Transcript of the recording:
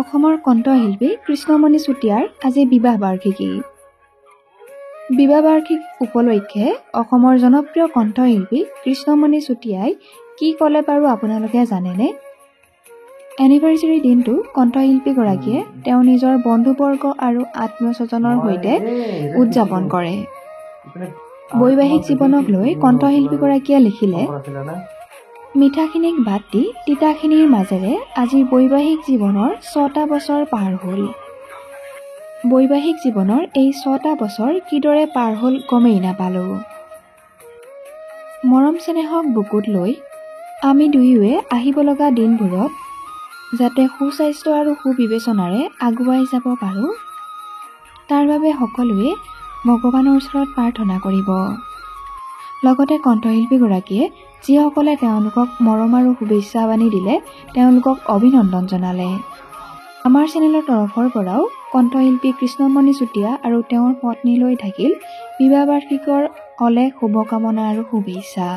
অসমৰ কণ্ঠশিল্পী কৃষ্ণমণি চুতীয়াৰ আজি বিবাহ বাৰ্ষিকী। বিবাহ বাৰ্ষিকী উপলক্ষে অসমৰ জনপ্ৰিয় কণ্ঠশিল্পী কৃষ্ণমণি চুতীয়াই কি ক'লে বাৰু আপোনালোকে জানেনে? এনিভাৰ্চাৰী দিনটো কণ্ঠশিল্পীগৰাকীয়ে তেওঁ নিজৰ বন্ধুবৰ্গ আৰু আত্মীয় স্বজনৰ সৈতে উদযাপন কৰে। বৈবাহিক জীৱনক লৈ কণ্ঠশিল্পীগৰাকীয়ে লিখিলে, মিঠাখিনিক বাদ দি তিতাখিনিৰ মাজেৰে আজি বৈবাহিক জীৱনৰ 6টা বছৰ পাৰ হ'ল। বৈবাহিক জীৱনৰ এই 6টা বছৰ কিদৰে পাৰ হ'ল গমেই নাপালোঁ। মৰম চেনেহক বুকুত লৈ আমি দুয়োৱে আহিব লগা দিনবোৰত যাতে সুস্বাস্থ্য আৰু সুবিবেচনাৰে আগুৱাই যাব পাৰোঁ, তাৰ বাবে সকলোৱে ভগৱানৰ ওচৰত প্ৰাৰ্থনা কৰিব। লগতে কণ্ঠশিল্পীগৰাকীয়ে যিসকলে তেওঁলোকক মৰম আৰু শুভেচ্ছাবাণী দিলে তেওঁলোকক অভিনন্দন জনালে। আমাৰ চেনেলৰ তৰফৰ পৰাও কণ্ঠশিল্পী কৃষ্ণমণি চুতীয়া আৰু তেওঁৰ পত্নীলৈ থাকিল বিবাহ বাৰ্ষিকীৰ অলেখ শুভকামনা আৰু শুভেচ্ছা।